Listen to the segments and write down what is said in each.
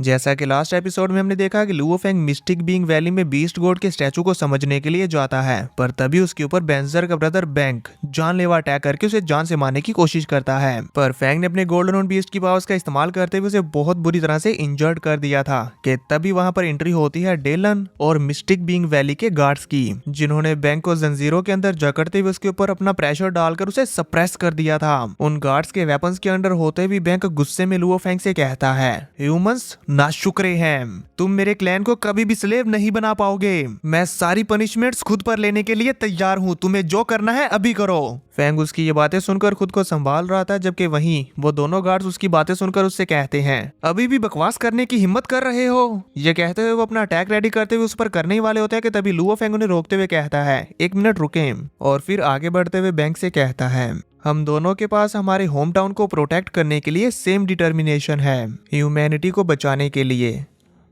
जैसा कि last episode में हमने देखा कि Luo Feng mistake being valley में बीस्ट गॉड के स्टैचू को समझने के लिए जाता है, पर तभी उसके ऊपर बेंजर का ब्रदर बैंक जानलेवा अटैक करके उसे जान से मारने की कोशिश करता है। पर फेंग ने अपने गोल्डन हॉर्न बीस्ट की पावर्स का इस्तेमाल करते हुए उसे बहुत बुरी तरह से इंजर्ड कर दिया था कि तभी वहां पर एंट्री होती है डेलन और मिस्टिक बीइंग वैली के गार्ड्स की, जिन्होंने बैंक को जंजीरों के अंदर जकड़ते हुए उसके ऊपर अपना प्रेशर डालकर उसे सप्रेस कर दिया था। उन गार्ड्स के वेपन्स के अंडर होते हुए बैंक गुस्से में लुओ फेंग से कहता है, ह्यूमंस नाशुक्रे हैं, तुम मेरे क्लैन को कभी भी स्लेव नहीं बना पाओगे। मैं सारी पनिशमेंट्स खुद पर लेने के लिए तैयार हूँ, तुम्हें जो करना है अभी करो। फेंग उसकी ये बातें सुनकर खुद को संभाल रहा था, जबकि वहीं वो दोनों गार्ड्स उसकी बातें सुनकर उससे कहते हैं, अभी भी बकवास करने की हिम्मत कर रहे हो। ये कहते हुए वो अपना अटैक रेडी करते हुए उस पर करने ही वाले होते हैं कि तभी लुओ फेंग उन्हें रोकते हुए कहता है, एक मिनट रुके। और फिर आगे बढ़ते हुए बैंक से कहता है, हम दोनों के पास हमारे होम टाउन को प्रोटेक्ट करने के लिए सेम डिटर्मिनेशन है, ह्यूमैनिटी को बचाने के लिए।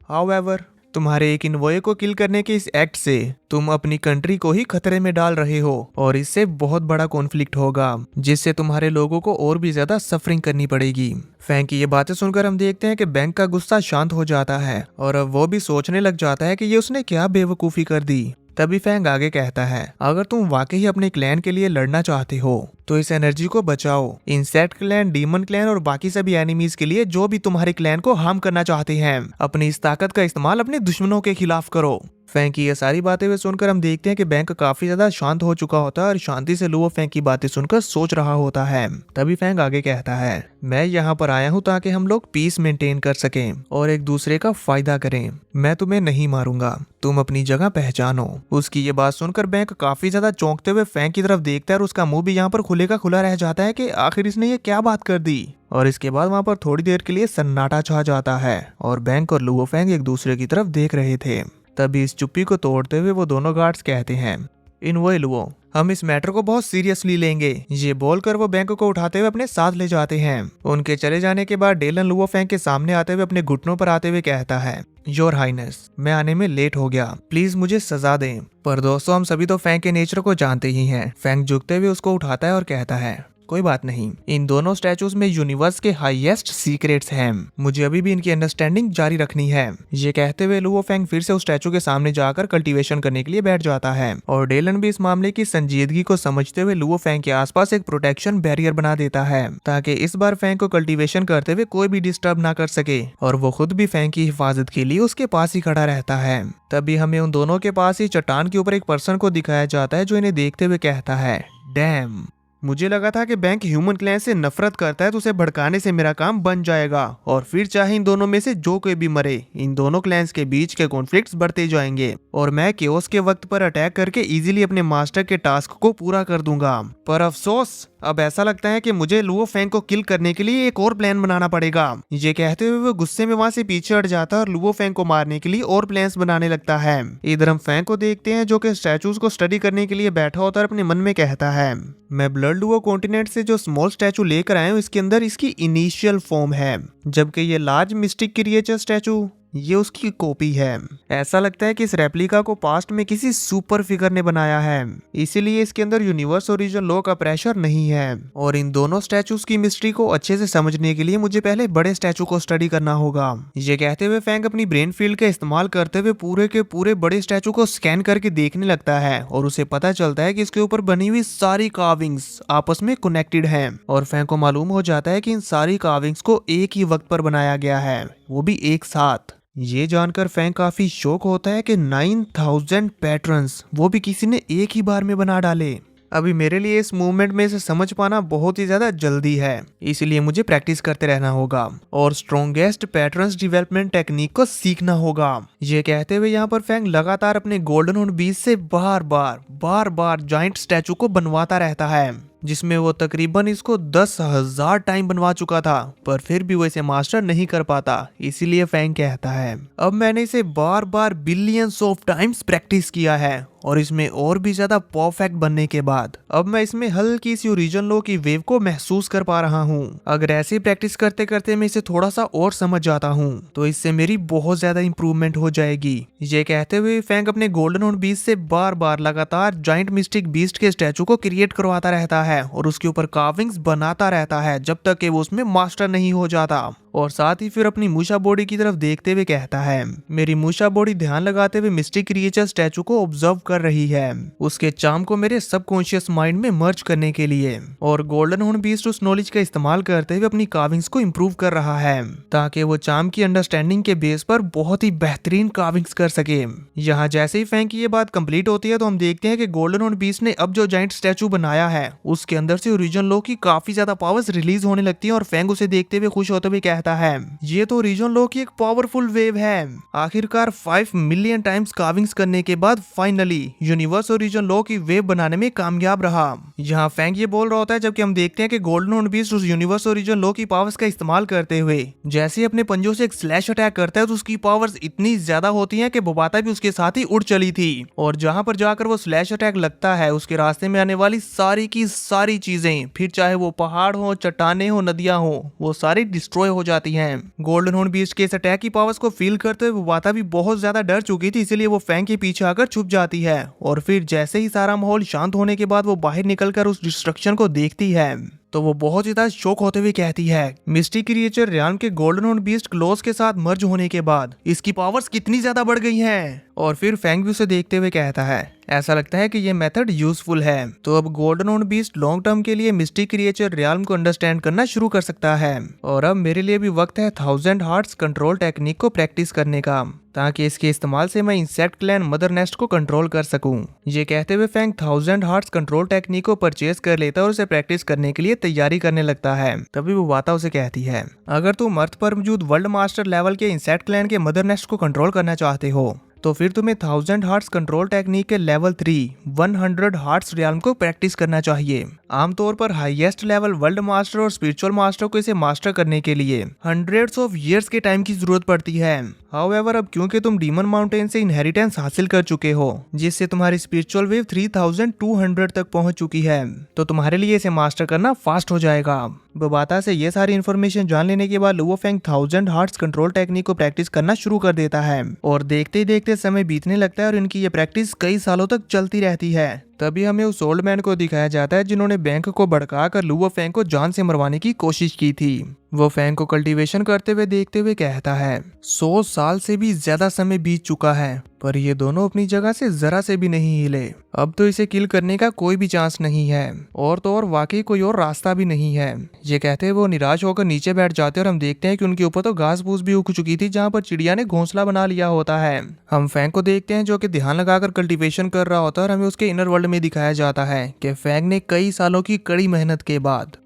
हाउएवर, तुम्हारे एक इन्वॉय को किल करने के इस एक्ट से तुम अपनी कंट्री को ही खतरे में डाल रहे हो और इससे बहुत बड़ा कॉन्फ्लिक्ट होगा, जिससे तुम्हारे लोगों को और भी ज्यादा सफरिंग करनी पड़ेगी। फेंग की ये बातें सुनकर हम देखते हैं कि बैंक का गुस्सा शांत हो जाता है और अब वो भी सोचने लग जाता है कि ये उसने क्या बेवकूफी कर दी। तभी फेंग आगे कहता है, अगर तुम वाकई अपने क्लैन के लिए लड़ना चाहते हो तो इस एनर्जी को बचाओ। इंसेक्ट क्लैन, डीमन क्लैन और बाकी सभी एनिमीज के लिए जो भी तुम्हारे क्लैन को हार्म करना चाहते हैं, अपनी इस ताकत का इस्तेमाल अपने दुश्मनों के खिलाफ करो। फेंग की ये सारी बातें हुए सुनकर हम देखते हैं कि बैंक काफी ज्यादा शांत हो चुका होता है और शांति से लुओ फेंग की बातें सुनकर सोच रहा होता है। तभी फेंग आगे कहता है, मैं यहाँ पर आया हूँ ताकि हम लोग पीस मेंटेन कर सकें और एक दूसरे का फायदा करें। मैं तुम्हें नहीं मारूंगा, तुम अपनी जगह पहचानो। उसकी ये बात सुनकर बैंक काफी ज्यादा चौंकते हुए फेंग की तरफ देखता है और उसका मुंह भी यहाँ पर खुले का खुला रह जाता है कि आखिर इसने ये क्या बात कर दी। और इसके बाद वहां पर थोड़ी देर के लिए सन्नाटा छा जाता है और बैंक और लुओ फेंग एक दूसरे की तरफ देख रहे थे। तभी इस चुप्पी को तोड़ते हुए वो दोनों गार्ड्स कहते हैं, इन्वॉय लुओ, हम इस मैटर को बहुत सीरियसली लेंगे। ये बोलकर वो बैंक को उठाते हुए अपने साथ ले जाते हैं। उनके चले जाने के बाद डेलन लुओ फेंग के सामने आते हुए अपने घुटनों पर आते हुए कहता है, योर हाइनेस, मैं आने में लेट हो गया, प्लीज मुझे सजा दें। पर दोस्तों, हम सभी तो फेंग के नेचर को जानते ही हैं। फेंग झुकते हुए उसको उठाता है और कहता है, कोई बात नहीं, इन दोनों स्टैचूज में यूनिवर्स के हाईएस्ट सीक्रेट्स हैं, मुझे अभी भी इनकी अंडरस्टैंडिंग जारी रखनी है। ये कहते हुए लुओ फेंग फिर से उस स्टैचू के सामने जाकर कल्टीवेशन करने के लिए बैठ जाता है और डेलन भी इस मामले की संजीदगी को समझते हुए लुओ फेंग के आसपास एक प्रोटेक्शन बैरियर बना देता है, ताकि इस बार फेंग को कल्टीवेशन करते हुए कोई भी डिस्टर्ब ना कर सके और वो खुद भी फेंग की हिफाजत के लिए उसके पास ही खड़ा रहता है। तभी हमें उन दोनों के पास ही चट्टान के ऊपर एक पर्सन को दिखाया जाता है जो इन्हें देखते हुए कहता है, डैम, मुझे लगा था कि बैंक ह्यूमन क्लैन से नफरत करता है तो उसे भड़काने से मेरा काम बन जाएगा और फिर चाहे इन दोनों में से जो कोई भी मरे, इन दोनों क्लैंस के बीच के कॉन्फ्लिक्ट्स बढ़ते जाएंगे और मैं केओस के वक्त पर अटैक करके इजीली अपने मास्टर के टास्क को पूरा कर दूंगा। पर अफसोस, अब ऐसा लगता है कि मुझे लुओ फेंग को किल करने के लिए एक और प्लान बनाना पड़ेगा। ये कहते हुए वो गुस्से में वहां से पीछे हट जाता है और लुओ फेंग को मारने के लिए और प्लान्स बनाने लगता है। इधर हम फेंग को देखते हैं जो कि स्टैचूज को स्टडी करने के लिए बैठा होता है और अपने मन में कहता है, मैं ब्लड लुओ कॉन्टिनेंट से जो स्मॉल स्टैचू लेकर आया हूँ इसके अंदर इसकी इनिशियल फॉर्म है, जबकि ये लार्ज मिस्टिक क्रिएचर स्टैचू ये उसकी कॉपी है। ऐसा लगता है कि इस रेप्लिका को पास्ट में किसी सुपर फिगर ने बनाया है, इसीलिए इसके अंदर यूनिवर्स ओरिजिन लॉ का प्रेशर नहीं है। और इन दोनों स्टैचूज की मिस्ट्री को अच्छे से समझने के लिए मुझे पहले बड़े स्टैचू को स्टडी करना होगा। ये कहते हुए फेंग अपनी ब्रेन फील्ड का इस्तेमाल करते हुए पूरे के पूरे बड़े स्टैचू को स्कैन करके देखने लगता है और उसे पता चलता है कि इसके ऊपर बनी हुई सारी कार्विंग्स आपस में कनेक्टेड हैं और फेंग को मालूम हो जाता है कि इन सारी कार्विंग्स को एक ही वक्त पर बनाया गया है, वो भी एक साथ। ये जानकर फेंग काफी शौक होता है कि 9000 पैटर्न्स वो भी किसी ने एक ही बार में बना डाले। अभी मेरे लिए इस मूवमेंट में इसे समझ पाना बहुत ही ज्यादा जल्दी है, इसलिए मुझे प्रैक्टिस करते रहना होगा और स्ट्रॉन्गेस्ट पैटर्न्स डेवलपमेंट टेक्निक को सीखना होगा। ये कहते हुए यहाँ पर फेंग लगातार अपने गोल्डन हॉर्न बीस्ट से बार बार जाइंट स्टैचू को बनवाता रहता है, जिसमें वो तकरीबन इसको 10,000 टाइम बनवा चुका था, पर फिर भी वो इसे मास्टर नहीं कर पाता। इसीलिए फेंग कहता है, अब मैंने इसे बार बिलियंस ऑफ टाइम्स प्रैक्टिस किया है और इसमें और भी ज्यादा परफेक्ट बनने के बाद अब मैं इसमें हल्की सी ओरिजिन लॉ की वेव को महसूस कर पा रहा हूँ। अगर ऐसी प्रैक्टिस करते करते मैं इसे थोड़ा सा और समझ जाता हूँ तो इससे मेरी बहुत ज्यादा इंप्रूवमेंट हो जाएगी। ये कहते हुए फेंग अपने गोल्डन हॉर्न बीस्ट से बार लगातार जाइंट मिस्टिक बीस्ट के स्टैचू को क्रिएट करवाता रहता है और उसके ऊपर कार्विंग्स बनाता रहता है जब तक कि वो उसमें मास्टर नहीं हो जाता। और साथ ही फिर अपनी मूशा बॉडी की तरफ देखते हुए कहता है, मेरी मूशा बॉडी ध्यान लगाते हुए मिस्टिक क्रिएचर स्टैचू को ऑब्जर्व कर रही है, उसके चार्म को मेरे सबकॉन्शियस माइंड में मर्ज करने के लिए। और गोल्डन हॉर्न बीस्ट उस नॉलेज का इस्तेमाल करते हुए अपनी कार्विंग्स को इम्प्रूव कर रहा है ताकि वो चार्म की अंडरस्टैंडिंग के बेस पर बहुत ही बेहतरीन कार्विंग्स कर सके। यहाँ जैसे ही फैंग की ये बात कंप्लीट होती है तो हम देखते हैं कि गोल्डन हॉर्न बीस्ट ने अब जो जाइंट स्टैचू बनाया है उसके अंदर से ओरिजिन लो की काफी ज्यादा पावर्स रिलीज होने लगती है और फैंग उसे देखते हुए खुश होते हुए कहता है, ये तो ओरिजिन लो की एक पावरफुल वेव है। आखिरकार 5 मिलियन टाइम्स कार्विंग्स करने के बाद फाइनली यूनिवर्स ओरिजिन लो की वेव बनाने में कामयाब रहा। यहाँ फैंग ये बोल रहा होता है जबकि हम देखते हैं कि गोल्डन हॉर्न बीस्ट उस यूनिवर्स ओरिजिन लो की पावर्स का इस्तेमाल करते हुए जैसे अपने पंजों से एक स्लैश अटैक करता है तो उसकी पावर्स इतनी ज्यादा होती हैं कि बोबाता भी उसके साथ ही उड़ चली थी। और जहां पर जाकर वो स्लैश अटैक लगता है उसके रास्ते में आने वाली सारी की सारी चीजें, फिर चाहे वो पहाड़ हो, चट्टाने हो, नदियां हो, वो सारी डिस्ट्रॉय हो जाती हैं। गोल्डन हॉर्न बीस्ट के इस अटैक की पावर्स को फील करते हुए बोबाता भी बहुत ज्यादा डर चुकी थी, इसलिए वो फैंग के पीछे आकर छुप जाती है। और फिर जैसे ही सारा माहौल शांत होने के बाद वो बाहर निकलकर उस डिस्ट्रक्शन को देखती है तो वो बहुत ज्यादा शॉक होते हुए कहती है, मिस्टिक क्रिएचर रियान के गोल्डन हॉर्न बीस्ट क्लोज के साथ मर्ज होने के बाद इसकी पावर्स कितनी ज्यादा बढ़ गई हैं। और फिर फैंग भी उसे देखते हुए कहता है, ऐसा लगता है कि ये मेथड यूजफुल है, तो अब golden horn beast long term के लिए मिस्टिक क्रिएचर रियाल्म को अंडरस्टैंड करना शुरू कर सकता है। और अब मेरे लिए भी वक्त है 1000 हार्ट्स कंट्रोल टेक्निक को प्रैक्टिस करने का, ताकि इसके इस्तेमाल से मैं इंसेक्ट क्लैन मदर नेस्ट को कंट्रोल कर सकूं। ये कहते हुए फैंग 1000 हार्ट्स कंट्रोल टेक्निक को परचेज कर लेता है और उसे प्रैक्टिस करने के लिए तैयारी करने लगता है। तभी वो वाता उसे कहती है, अगर तुम अर्थ पर मौजूद वर्ल्ड मास्टर लेवल के इंसेक्ट क्लैन के मदर नेस्ट को कंट्रोल करना चाहते हो तो फिर तुम्हें 1000 हार्ट्स कंट्रोल टेक्निक के लेवल 3 100 हार्ट्स रियाल्म को प्रैक्टिस करना चाहिए। आमतौर पर हाईएस्ट लेवल वर्ल्ड मास्टर और स्पिरिचुअल मास्टर को इसे मास्टर करने के लिए हंड्रेड्स ऑफ इयर्स के टाइम की जरूरत पड़ती है। हाउएवर अब क्योंकि तुम डीमन माउंटेन से इनहेरिटेंस हासिल कर चुके हो जिससे तुम्हारी स्पिरिचुअल वेव 3200 तक पहुंच चुकी है, तो तुम्हारे लिए इसे मास्टर करना फास्ट हो जाएगा। बोबाता से ये सारी इन्फॉर्मेशन जान लेने के बाद Luo Feng 1000 hearts control technique को प्रैक्टिस करना शुरू कर देता है और देखते ही देखते समय बीतने लगता है और इनकी ये प्रैक्टिस कई सालों तक चलती रहती है। तभी हमें उस ओल्ड मैन को दिखाया जाता है जिन्होंने बैंक को भड़काकर लुओ फेंग को जान से मरवाने की कोशिश की थी। वो फेंग को कल्टीवेशन करते हुए देखते हुए कहता है, 100 साल से भी ज्यादा समय बीत चुका है पर ये दोनों अपनी जगह से जरा से भी नहीं हिले। अब तो इसे किल करने का कोई भी चांस नहीं है और तो और वाकई कोई और रास्ता भी नहीं है। ये कहते हैं वो निराश होकर नीचे बैठ जाते हैं और हम देखते हैं कि उनके ऊपर तो घास फूस भी उग चुकी थी जहाँ पर चिड़िया ने घोंसला बना लिया होता है। हम फैंग को देखते हैं जो कि ध्यान लगाकर कल्टीवेशन कर रहा होता है और हमें उसके इनर वर्ल्ड में दिखाया जाता है कि फैंग ने कई सालों की कड़ी मेहनत के बाद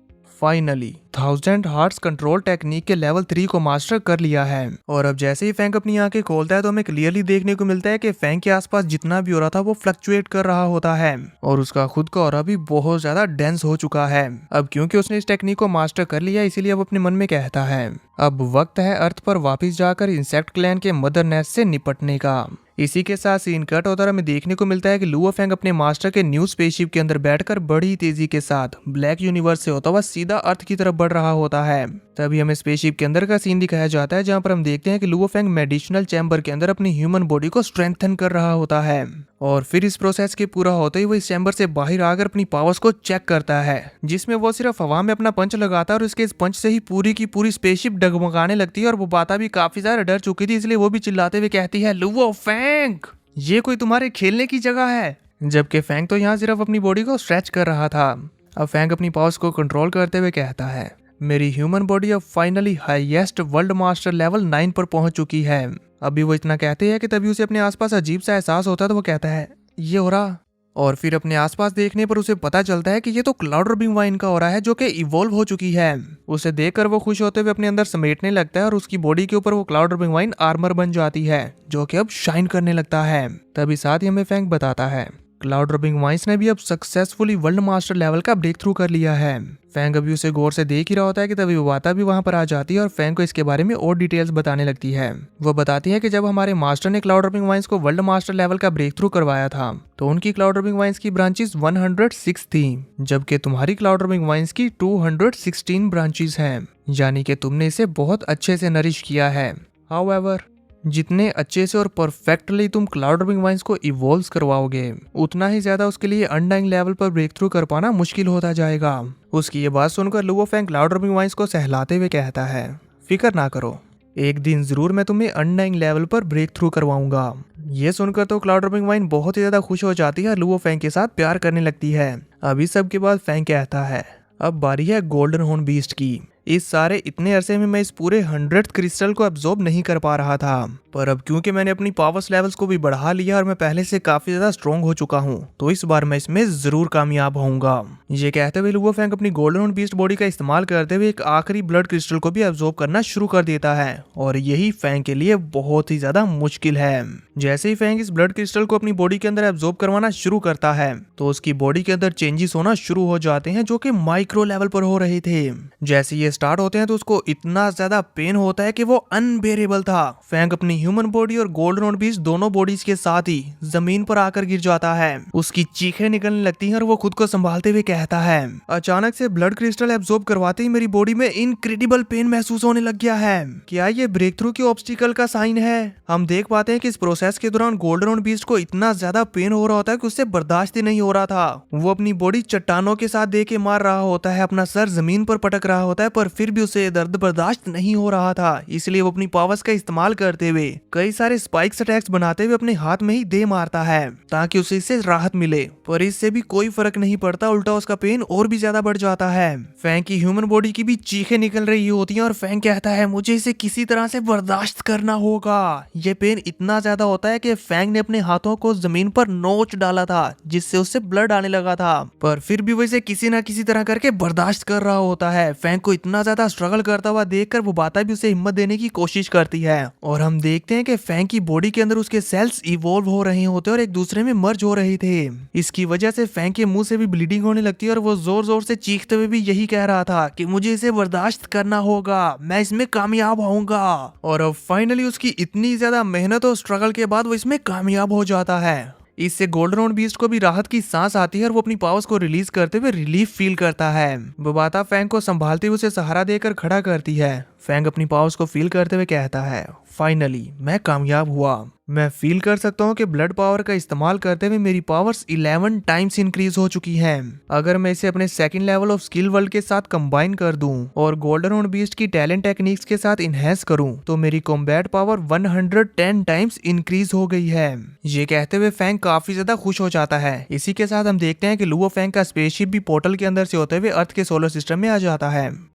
फाइनली 1000 हार्ट्स कंट्रोल टेक्निक के लेवल 3 को मास्टर कर लिया है। और अब जैसे ही फैंग अपनी आंखें खोलता है तो हमें क्लियरली देखने को मिलता है कि फैंग के आसपास जितना भी हो रहा था वो फ्लक्चुएट कर रहा होता है और उसका खुद का ऑरा भी बहुत ज्यादा डेंस हो चुका है। अब क्योंकि उसने इस टेक्निक को मास्टर कर लिया इसीलिए अब अपने मन में कहता है, अब वक्त है अर्थ पर वापिस जाकर इंसेक्ट क्लैन के मदर नेस्ट से निपटने का। इसी के साथ सीन कट होता है हमें देखने को मिलता है कि लुओ फेंग अपने मास्टर के न्यू स्पेसशिप के अंदर बैठकर बड़ी तेजी के साथ ब्लैक यूनिवर्स से होता हुआ सीधा अर्थ की तरफ बढ़ रहा होता है। तभी हमें स्पेसशिप के अंदर का सीन दिखाया जाता है जहां पर हम देखते हैं कि लुओ फेंग मेडिसिनल चैम्बर के अंदर अपनी ह्यूमन बॉडी को स्ट्रेंथन कर रहा होता है और फिर इस प्रोसेस के पूरा होते ही वो इस चैम्बर से बाहर आकर अपनी पावर्स को चेक करता है जिसमें वो सिर्फ हवा में अपना पंच लगाता है और उसके इस पंच से ही पूरी की पूरी स्पेसशिप डगमगाने लगती है और वो बाता भी काफी ज्यादा डर चुकी थी इसलिए वो भी चिल्लाते हुए कहती है, लुओ फेंग ये कोई तुम्हारे खेलने की जगह है। जबकि फैंग तो यहाँ सिर्फ अपनी बॉडी को स्ट्रेच कर रहा था। अब फैंग अपनी पावर्स को कंट्रोल करते हुए कहता है, मेरी ह्यूमन बॉडी अब finally highest world master level 9 पर पहुंच चुकी है। अभी वो इतना कहते हैं कि तभी उसे अपने आसपास अजीब सा एहसास होता है तो वो कहता है, ये हो रहा। और फिर अपने आसपास देखने पर उसे पता चलता है कि ये तो क्लाउड रबिंग वाइन का हो रहा है जो कि इवॉल्व हो चुकी है। उसे देखकर वो खुश होते हुए अपने अंदर समेटने लगता है और उसकी बॉडी के ऊपर वो क्लाउड रबिंग वाइन आर्मर बन जाती है जो कि अब शाइन करने लगता है। तभी साथ ही हमें फैंग बताता है, क्लाउड रबिंग वाइन्स ने भी अब सक्सेसफुली वर्ल्ड मास्टर लेवल का ब्रेक थ्रू कर लिया है। फैंग अभी उसे गौर से देख ही रहा होता है कि तभी वाता भी वहां पर आ जाती है और फैंग को इसके बारे में और डिटेल्स बताने लगती है। वो बताती है कि जब हमारे मास्टर ने क्लाउड रबिंग वाइन्स को वर्ल्ड मास्टर लेवल का ब्रेक थ्रू करवाया था तो उनकी क्लाउड रबिंग वाइन्स की ब्रांचेस 106 थी जबकि तुम्हारी क्लाउड रबिंग वाइन्स की 216 ब्रांचेस हैं, यानी कि तुमने इसे बहुत अच्छे से नरिश किया है। हाउएवर जितने अच्छे से और परफेक्टली तुम क्लाउड रबिंग वाइन्स को इवॉल्व करवाओगे उतना ही ज्यादा उसके लिए अनडाइंग लेवल पर ब्रेक थ्रू कर पाना मुश्किल होता जाएगा। उसकी ये बात सुनकर Luo Feng cloud rubbing vines को सहलाते हुए कहता है, फिक्र ना करो, एक दिन जरूर मैं तुम्हें अनडाइंग लेवल पर ब्रेक थ्रू करवाऊंगा। ये सुनकर तो क्लाउड ड्रॉपिंग वाइन बहुत ही ज्यादा खुश हो जाती है और लुओ फैंग के साथ प्यार करने लगती है। अभी सब के बाद फैंग कहता है, अब बारी है गोल्डन हॉर्न बीस्ट की। इस सारे इतने अरसे में मैं इस पूरे 100th क्रिस्टल को एब्जॉर्ब नहीं कर पा रहा था, पर अब क्योंकि मैंने अपनी पावर्स लेवल्स को भी बढ़ा लिया और मैं पहले से काफी ज्यादा स्ट्रॉन्ग हो चुका हूँ, तो इस बार मैं इसमें जरूर कामयाब होऊंगा। ये कहते हुए लुओ फैंग अपनी गोल्डन हॉर्न बीस्ट बॉडी का इस्तेमाल करते हुए एक आखिरी ब्लड क्रिस्टल को भी एब्जॉर्ब करना शुरू कर देता है, और यही फैंग के लिए बहुत ही ज्यादा मुश्किल है। जैसे ही फैंग इस ब्लड क्रिस्टल को अपनी बॉडी के अंदर एब्जॉर्ब करवाना शुरू करता है, तो उसकी बॉडी के अंदर चेंजेस होना शुरू हो जाते हैं जो कि माइक्रो लेवल पर हो रहे थे। जैसे ये स्टार्ट होते हैं तो उसको इतना ज्यादा पेन होता है कि वो अनबेरेबल था। फैंग अपनी ह्यूमन बॉडी और गोल्डन हॉर्न बीस्ट दोनों बॉडीज के साथ ही जमीन पर आकर गिर जाता है। उसकी चीखें निकलने लगती हैं और वो खुद को संभालते हुए कहता है, अचानक से ब्लड क्रिस्टल एब्जॉर्ब करवाते ही मेरी बॉडी में इनक्रेडिबल पेन महसूस होने लग गया है। क्या ये ब्रेक थ्रू के ऑब्स्टिकल का साइन है? हम देख पाते हैं कि इस प्रोसेस के दौरान गोल्डन हॉर्न बीस्ट को इतना ज्यादा पेन हो रहा होता है कि उससे बर्दाश्त ही नहीं हो रहा था। वो अपनी बॉडी चट्टानों के साथ दे के मार रहा होता है, अपना सर जमीन पर पटक रहा होता है, पर फिर भी उसे दर्द बर्दाश्त नहीं हो रहा था। इसलिए वो अपनी पावर्स का इस्तेमाल करते हुए कई सारे स्पाइक्स अटैक्स बनाते हुए अपने हाथ में ही दे मारता है ताकि उसे इससे राहत मिले, पर इससे भी कोई फर्क नहीं पड़ता, उल्टा उसका पेन और भी ज्यादा बढ़ जाता है। फैंग की ह्यूमन बॉडी की भी चीखें निकल रही होती हैं और फैंग कहता है, मुझे इसे किसी तरह से बर्दाश्त करना होगा। ये पेन इतना ज्यादा होता है कि फैंग ने अपने हाथों को जमीन पर नोच डाला था जिससे उससे ब्लड आने लगा था, पर फिर भी वो इसे किसी ना किसी तरह करके बर्दाश्त कर रहा होता है। फैंग को इतना ज्यादा स्ट्रगल करता हुआ देखकर वो बाता भी उसे हिम्मत देने की कोशिश करती है, और हम देखते हैं कि फैंग की बॉडी के अंदर उसके सेल्स इवॉल्व हो रहे होते और एक दूसरे में मर्ज हो रहे थे। इसकी वजह से फैंग के मुंह से भी ब्लीडिंग होने लगती है और वो जोर जोर से चीखते हुए भी यही कह रहा था कि मुझे इसे बर्दाश्त करना होगा, मैं इसमें कामयाब होऊंगा। और अब फाइनली उसकी इतनी ज्यादा मेहनत और स्ट्रगल के बाद वो इसमें कामयाब हो जाता है। इससे गोल्डन हॉर्न बीस्ट को भी राहत की सांस आती है और वो अपनी पावर्स को रिलीज करते हुए रिलीफ फील करता है। बबाता फैंग को संभालते हुए उसे सहारा देकर खड़ा करती है। फैंग अपनी पावर्स को फील करते हुए कहता है, फाइनली मैं कामयाब हुआ। मैं फील कर सकता हूँ कि ब्लड पावर का इस्तेमाल करते हुए मेरी पावर्स 11 टाइम्स इंक्रीज हो चुकी हैं। अगर मैं इसे अपने second level of skill world के साथ कंबाइन कर दूं और गोल्डन हॉर्न बीस्ट की टैलेंट टेक्निक्स के साथ इनहेंस करूं तो मेरी कॉम्बैट पावर 110 टाइम्स इंक्रीज हो गई है। ये कहते हुए फैंग काफी ज्यादा खुश हो जाता है। इसी के साथ हम देखते हैं कि लुओ फैंग का स्पेसशिप भी पोर्टल के अंदर से होते हुए अर्थ के सोलर सिस्टम में आ जाता है।